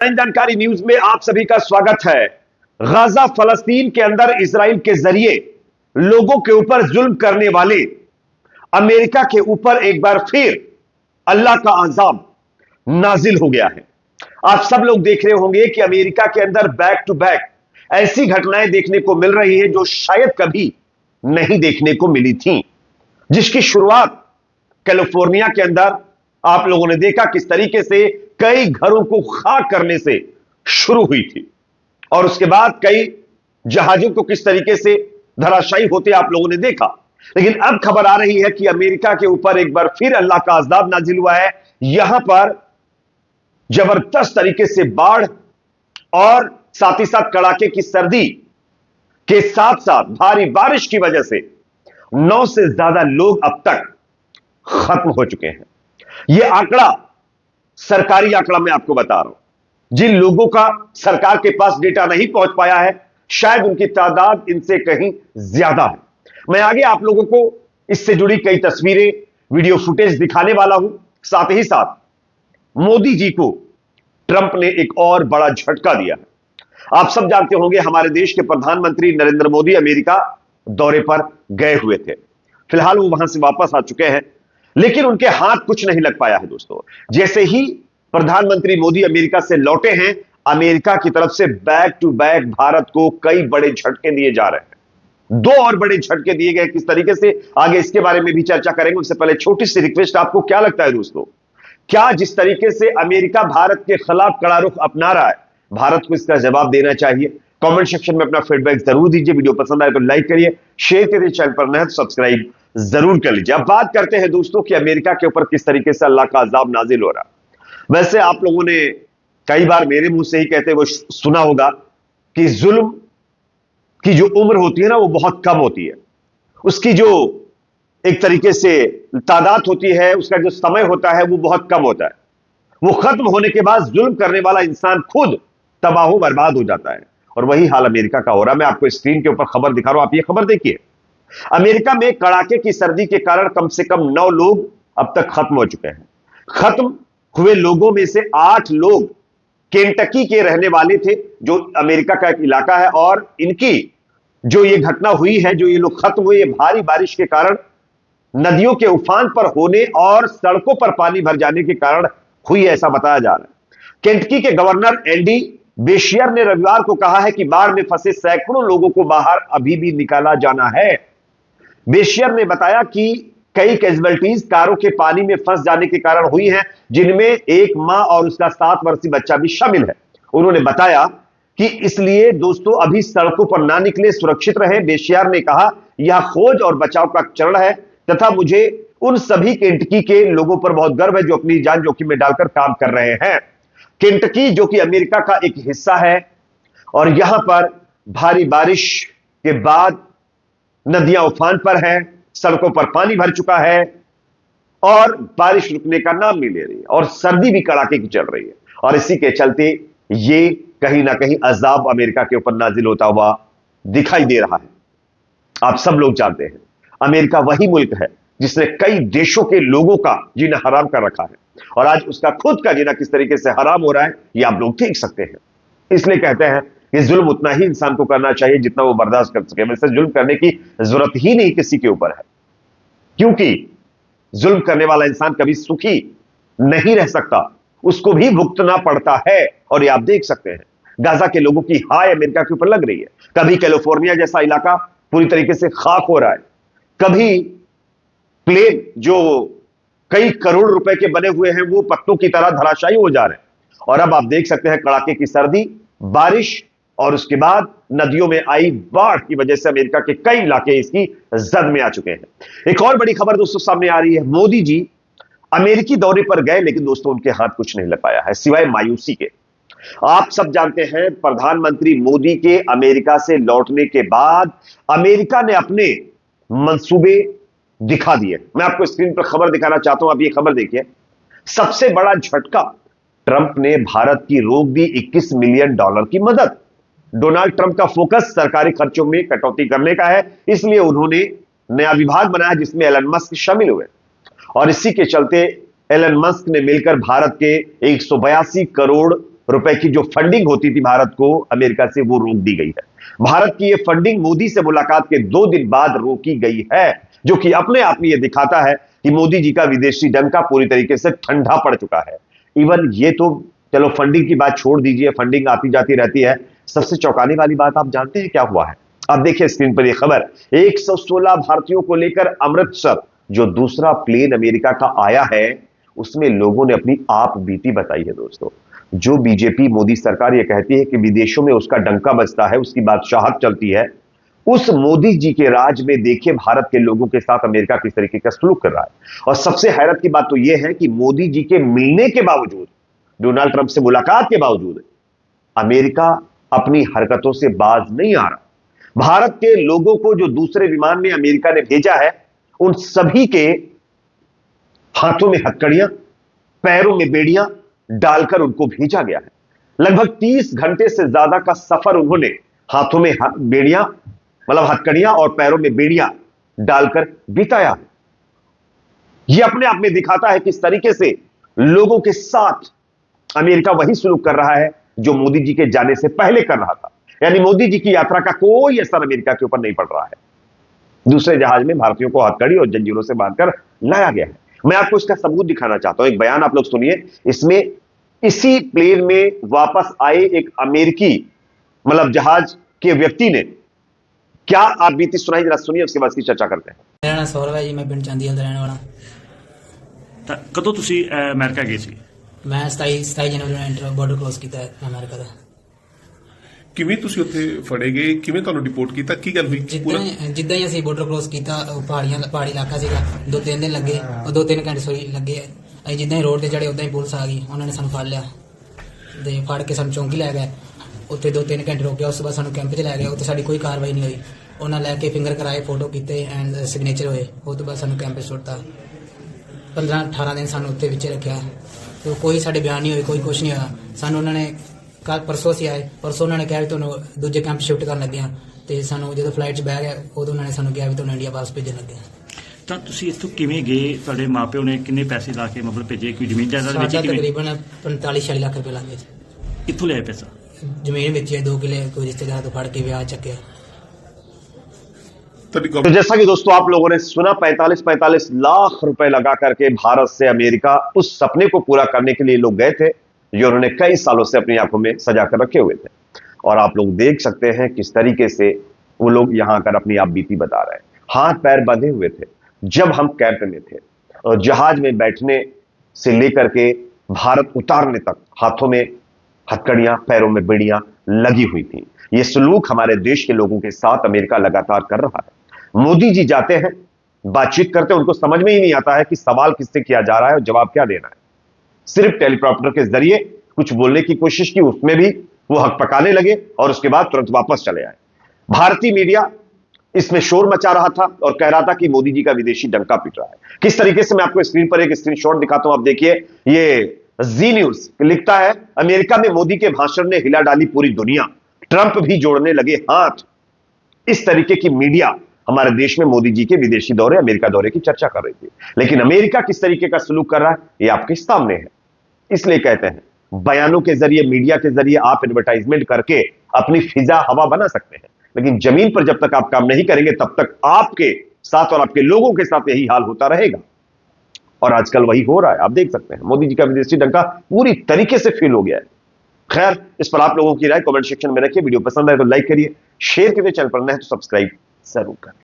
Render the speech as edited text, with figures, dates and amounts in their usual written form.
जानकारी न्यूज में आप सभी का स्वागत है। गाजा फलस्तीन के अंदर इजराइल के जरिए लोगों के ऊपर जुल्म करने वाले अमेरिका के ऊपर एक बार फिर अल्लाह का अजाब नाजिल हो गया है। आप सब लोग देख रहे होंगे कि अमेरिका के अंदर बैक टू बैक ऐसी घटनाएं देखने को मिल रही है जो शायद कभी नहीं देखने को मिली थी, जिसकी शुरुआत कैलिफोर्निया के अंदर आप लोगों ने देखा किस तरीके से कई घरों को खाक करने से शुरू हुई थी और उसके बाद कई जहाजों को किस तरीके से धराशायी होते आप लोगों ने देखा। लेकिन अब खबर आ रही है कि अमेरिका के ऊपर एक बार फिर अल्लाह का अज़ाब नाजिल हुआ है। यहां पर जबरदस्त तरीके से बाढ़ और साथ ही साथ कड़ाके की सर्दी के साथ साथ भारी बारिश की वजह से 9 से ज्यादा लोग अब तक खत्म हो चुके हैं। यह आंकड़ा सरकारी आंकड़ा मैं आपको बता रहा हूं। जिन लोगों का सरकार के पास डेटा नहीं पहुंच पाया है, शायद उनकी तादाद इनसे कहीं ज्यादा है। मैं आगे आप लोगों को इससे जुड़ी कई तस्वीरें, वीडियो फुटेज दिखाने वाला हूं। साथ ही साथ मोदी जी को ट्रंप ने एक और बड़ा झटका दिया है। आप सब जानते होंगे हमारे देश के प्रधानमंत्री नरेंद्र मोदी अमेरिका दौरे पर गए हुए थे। फिलहाल वो वहां से वापस आ चुके हैं, लेकिन उनके हाथ कुछ नहीं लग पाया है दोस्तों। जैसे ही प्रधानमंत्री मोदी अमेरिका से लौटे हैं, अमेरिका की तरफ से बैक टू बैक भारत को कई बड़े झटके दिए जा रहे हैं। 2 और बड़े झटके दिए गए, किस तरीके से आगे इसके बारे में भी चर्चा करेंगे। उससे पहले छोटी सी रिक्वेस्ट, आपको क्या लगता है दोस्तों, क्या जिस तरीके से अमेरिका भारत के खिलाफ कड़ा रुख अपना रहा है, भारत को इसका जवाब देना चाहिए? कमेंट सेक्शन में अपना फीडबैक जरूर दीजिए। वीडियो पसंद आए तो लाइक करिए, शेयर करिए, चैनल पर नए हैं तो सब्सक्राइब जरूर कर लीजिए। अब बात करते हैं दोस्तों कि अमेरिका के ऊपर किस तरीके से अल्लाह का अजाब नाजिल हो रहा है। वैसे आप लोगों ने कई बार मेरे मुंह से ही कहते हुए सुना होगा कि जुल्म की जो उम्र होती है ना, वो बहुत कम होती है। उसकी जो एक तरीके से तादाद होती है, उसका जो समय होता है वो बहुत कम होता है। वो खत्म होने के बाद जुल्म करने वाला इंसान खुद तबाह बर्बाद हो जाता है, और वही हाल अमेरिका का हो रहा है। मैं आपको स्क्रीन के ऊपर खबर दिखा रहा हूं, आप ये खबर देखिए। अमेरिका में कड़ाके की सर्दी के कारण कम से कम 9 लोग अब तक खत्म हो चुके हैं। खत्म हुए लोगों में से 8 लोग केंटकी के रहने वाले थे, जो अमेरिका का एक इलाका है, और इनकी जो ये घटना हुई है, जो ये लोग खत्म हुए, ये भारी बारिश के कारण, नदियों के उफान पर होने और सड़कों पर पानी भर जाने के कारण हुई, ऐसा बताया जा रहा है। केंटकी के गवर्नर एंडी बेशियर ने रविवार को कहा है कि बाढ़ में फंसे सैकड़ों लोगों को बाहर अभी भी निकाला जाना है। बेशियर ने बताया कि कई कैजुअल्टीज कारों के पानी में फंस जाने के कारण हुई हैं, जिनमें एक मां और उसका 7 वर्षीय बच्चा भी शामिल है। उन्होंने बताया कि इसलिए दोस्तों अभी सड़कों पर ना निकले, सुरक्षित रहें। बेशियर ने कहा, यह खोज और बचाव का चरण है तथा मुझे उन सभी केंटकी के लोगों पर बहुत गर्व है जो अपनी जान जोखिम में डालकर काम कर रहे हैं। केंटकी जो कि अमेरिका का एक हिस्सा है, और यहां पर भारी बारिश के बाद नदियां उफान पर हैं, सड़कों पर पानी भर चुका है और बारिश रुकने का नाम नहीं ले रही है, और सर्दी भी कड़ाके की चल रही है। और इसी के चलते ये कहीं ना कहीं अजाब अमेरिका के ऊपर नाजिल होता हुआ दिखाई दे रहा है। आप सब लोग जानते हैं अमेरिका वही मुल्क है जिसने कई देशों के लोगों का जीना हराम कर रखा है, और आज उसका खुद का जीना किस तरीके से हराम हो रहा है, ये आप लोग देख सकते हैं। इसलिए कहते हैं कि जुल्म उतना ही इंसान को करना चाहिए जितना वो बर्दाश्त कर सके। वैसे जुल्म करने की जरूरत ही नहीं किसी के ऊपर है, क्योंकि जुल्म करने वाला इंसान कभी सुखी नहीं रह सकता, उसको भी भुगतना पड़ता है। और ये आप देख सकते हैं गाजा के लोगों की हाय अमेरिका के ऊपर लग रही है। कभी कैलिफोर्निया जैसा इलाका पूरी तरीके से खाक हो रहा है, कभी प्लेन जो कई करोड़ रुपए के बने हुए हैं वो पत्तों की तरह धराशायी हो जा रहे हैं, और अब आप देख सकते हैं कड़ाके की सर्दी, बारिश, और उसके बाद नदियों में आई बाढ़ की वजह से अमेरिका के कई इलाके इसकी जद में आ चुके हैं। एक और बड़ी खबर दोस्तों सामने आ रही है। मोदी जी अमेरिकी दौरे पर गए, लेकिन दोस्तों उनके हाथ कुछ नहीं लग पाया है सिवाय मायूसी के। आप सब जानते हैं प्रधानमंत्री मोदी के अमेरिका से लौटने के बाद अमेरिका ने अपने मंसूबे दिखा दिए। मैं आपको स्क्रीन पर खबर दिखाना चाहता हूं, आप ये खबर देखिए। सबसे बड़ा झटका, ट्रंप ने भारत की रोक दी $21 मिलियन की मदद। डोनाल्ड ट्रंप का फोकस सरकारी खर्चों में कटौती करने का है, इसलिए उन्होंने नया विभाग बनाया जिसमें एलन मस्क शामिल हुए, और इसी के चलते एलन मस्क ने मिलकर भारत के 182 करोड़ रुपए की जो फंडिंग होती थी भारत को अमेरिका से, वो रोक दी गई है। भारत की ये फंडिंग मोदी से मुलाकात के 2 दिन बाद रोकी गई है, जो कि अपने आप में यह दिखाता है कि मोदी जी का विदेशी डंका पूरी तरीके से ठंडा पड़ चुका है। इवन ये तो चलो फंडिंग की बात छोड़ दीजिए, फंडिंग आती जाती रहती है। सबसे चौंकाने वाली बात आप जानते हैं क्या हुआ है? आप देखिए स्क्रीन पर यह खबर, 116 भारतीयों को लेकर अमृतसर जो दूसरा प्लेन अमेरिका का आया है, उसमें लोगों ने अपनी आप बीती बताई है। दोस्तों, जो बीजेपी मोदी सरकार ये कहती है कि विदेशों में उसका डंका बजता है, उसकी बादशाहत चलती है, उस मोदी जी के राज में देखिए भारत के लोगों के साथ अमेरिका किस तरीके का सलूक कर रहा है। और सबसे हैरत की बात तो यह है कि मोदी जी के मिलने के बावजूद, डोनाल्ड ट्रंप से मुलाकात के बावजूद, अमेरिका अपनी हरकतों से बाज नहीं आ रहा। भारत के लोगों को जो दूसरे विमान में अमेरिका ने भेजा है, उन सभी के हाथों में हथकड़ियां, पैरों में बेड़ियां डालकर उनको भेजा गया है। लगभग 30 घंटे से ज्यादा का सफर उन्होंने हाथों में बेड़ियां, मतलब हथकड़ियां और पैरों में बेड़ियां डालकर बिताया है। यह अपने आप में दिखाता है कि इस तरीके से लोगों के साथ अमेरिका वही सलूक कर रहा है जो मोदी जी के जाने से पहले कर रहा था। यानी मोदी जी की यात्रा का कोई असर अमेरिका के ऊपर नहीं पड़ रहा है। दूसरे जहाज में भारतीयों को हथकड़ी और जंजीरों से बांधकर लाया गया है। मैं आपको इसका सबूत दिखाना चाहता हूं, एक बयान आप लोग सुनिए। इसमें इसी प्लेन में वापस आए एक अमेरिकी मतलब जहाज के व्यक्ति ने क्या आप बीती सुनाई, जरा सुनिए, उसके बाद इसकी चर्चा करते हैं। मेरा नाम सौरभ है जी, मैं पिंड चांदीवाल ਦਾ ਰਹਿਣ ਵਾਲਾ। ਤਾਂ ਕਦੋਂ ਤੁਸੀਂ ਅਮਰੀਕਾ ਗਏ ਸੀ? ਮੈਂ 27 ਜਨਵਰੀ ਨੂੰ ਇੰਟਰ ਬਾਰਡਰ ਕ੍ਰੋਸ ਕੀਤਾ ਹੈ ਅਮਰੀਕਾ ਦਾ। ਕਿਵੇਂ ਤੁਸੀਂ ਉੱਥੇ ਫੜੇ ਗਏ, ਕਿਵੇਂ ਤੁਹਾਨੂੰ ਰਿਪੋਰਟ ਕੀਤਾ, ਕੀ ਗੱਲ ਹੋਈ? ਜਿੱਦਾਂ ਹੀ ਅਸੀਂ ਬਾਰਡਰ ਕ੍ਰੋਸ ਕੀਤਾ, ਪਹਾੜੀ ਇਲਾਕਾ ਸੀਗਾ, 2-3 ਦਿਨ ਲੱਗੇ, 2-3 ਘੰਟੇ ਸੋਰੀ ਲੱਗੇ। ਅਸੀਂ ਜਿੱਦਾਂ ਹੀ ਰੋਡ ਤੇ ਚੜੇ ਉਦਾਂ ਹੀ ਪੁਲਿਸ ਆ ਗਈ, ਉਹਨਾਂ ਨੇ ਸਾਨੂੰ ਫੜ ਲਿਆ ਤੇ ਫੜ ਕੇ ਸਾਨੂੰ ਚੌਂਕੀ ਲੈ ਗਏ। ਉੱਥੇ 2-3 ਘੰਟੇ ਰੋਕਿਆ, ਉਸ ਤੋਂ ਬਾਅਦ ਸਾਨੂੰ ਕੈਂਪ 'ਚ ਲੈ ਗਏ। ਉੱਥੇ ਸਾਡੀ ਕੋਈ ਕਾਰਵਾਈ ਨਹੀਂ ਹੋਈ। ਉਹਨਾਂ ਲੈ ਕੇ ਫਿੰਗਰ ਕਰਾਏ, ਫੋਟੋ ਕੀਤੇ ਐਂਡ ਸਿਗਨੇਚਰ ਹੋਏ। ਉਸ ਤੋਂ ਬਾਅਦ ਸਾਨੂੰ ਕੈਂਪ 'ਚ ਸੁੱਟਤਾ। 15-18 ਦਿਨ ਸਾਨੂੰ ਉੱਥੇ ਵਿੱਚ ਰੱਖਿਆ ਤੇ ਕੋਈ ਸਾਡੇ ਬਿਆਨ ਨਹੀਂ ਹੋਏ, ਕੋਈ ਕੁਝ ਨਹੀਂ ਹੋਇਆ। ਸਾਨੂੰ ਉਹਨਾਂ ਨੇ ਕੱਲ ਪਰਸੋਂ ਅਸੀਂ ਆਏ, ਪਰਸੋਂ ਉਹਨਾਂ ਨੇ ਕਿਹਾ ਵੀ ਤੁਹਾਨੂੰ ਦੂਜੇ ਕੈਂਪ ਸ਼ਿਫਟ ਕਰਨ ਲੱਗੇ ਆ। ਤੇ ਸਾਨੂੰ ਜਦੋਂ ਫਲਾਈਟ 'ਚ ਬਹਿ ਗਏ ਉਦੋਂ ਉਹਨਾਂ ਨੇ ਸਾਨੂੰ ਕਿਹਾ ਵੀ ਤੁਹਾਨੂੰ ਇੰਡੀਆ ਵਾਪਸ ਭੇਜਣ ਲੱਗੇ ਆ। ਤਾਂ ਤੁਸੀਂ ਇੱਥੋਂ ਕਿਵੇਂ ਗਏ? ਤੁਹਾਡੇ ਮਾਪਿਓ ਨੇ ਕਿੰਨੇ ਪੈਸੇ ਲਾ ਕੇ ਮਤਲਬ ਭੇਜੇ? ਕੋਈ ਜ਼ਮੀਨ ਜਾਇਦਾਦ ਵਿੱਚ ਸਾਡਾ ਤਕਰੀਬਨ 45-46 ਲੱਖ ਰੁਪਏ ਲੱਗੇ। ਕਿੱਥੋਂ ਲਿਆ ਪੈਸਾ? ਜ਼ਮੀਨ ਵਿੱਚ 2 ਕਿੱਲੇ ਕੋਈ ਰਿਸ਼ਤੇਦਾਰ ਤੋਂ ਫੜ ਕੇ ਵਿਆਹ ਚੱਕਿਆ। तो जैसा कि दोस्तों आप लोगों ने सुना, 45 लाख रुपए लगा करके भारत से अमेरिका उस सपने को पूरा करने के लिए लोग गए थे जो उन्होंने कई सालों से अपनी आंखों में सजा कर रखे हुए थे। और आप लोग देख सकते हैं किस तरीके से वो लोग यहां आकर अपनी आप बीती बता रहे हैं। हाथ पैर बंधे हुए थे। जब हम कैंप में थे और जहाज में बैठने से लेकर के भारत उतारने तक हाथों में हथकड़ियां, पैरों में बेड़ियां लगी हुई थी। यह सलूक हमारे देश के लोगों के साथ अमेरिका लगातार कर रहा है। मोदी जी जाते हैं, बातचीत करते हैं, उनको समझ में ही नहीं आता है कि सवाल किससे किया जा रहा है और जवाब क्या देना है। सिर्फ टेलीप्रॉम्प्टर के जरिए कुछ बोलने की कोशिश की, उसमें भी वो हक पकाने लगे और उसके बाद तुरंत वापस चले आए। भारतीय मीडिया इसमें शोर मचा रहा था और कह रहा था कि मोदी जी का विदेशी डंका पीट रहा है। किस तरीके से, मैं आपको स्क्रीन पर एक स्क्रीनशॉट दिखाता हूं, आप देखिए। ये जी न्यूज लिखता है, अमेरिका में मोदी के भाषण ने हिला डाली पूरी दुनिया, ट्रंप भी जोड़ने लगे हाथ। इस तरीके की मीडिया हमारे देश में मोदी जी के विदेशी दौरे, अमेरिका दौरे की चर्चा कर रही थी। लेकिन अमेरिका किस तरीके का सलूक कर रहा है, यह आपके सामने है। इसलिए कहते हैं, बयानों के जरिए, मीडिया के जरिए आप एडवर्टाइजमेंट करके अपनी फिजा हवा बना सकते हैं, लेकिन जमीन पर जब तक आप काम नहीं करेंगे तब तक आपके साथ और आपके लोगों के साथ यही हाल होता रहेगा। और आजकल वही हो रहा है। आप देख सकते हैं मोदी जी का विदेशी डंका पूरी तरीके से फील हो गया है। खैर, इस पर आप लोगों की राय कमेंट सेक्शन में रखिए। वीडियो पसंद आए तो लाइक करिए, शेयर करिए, चैनल पर नए हैं तो सब्सक्राइब जरूर करें।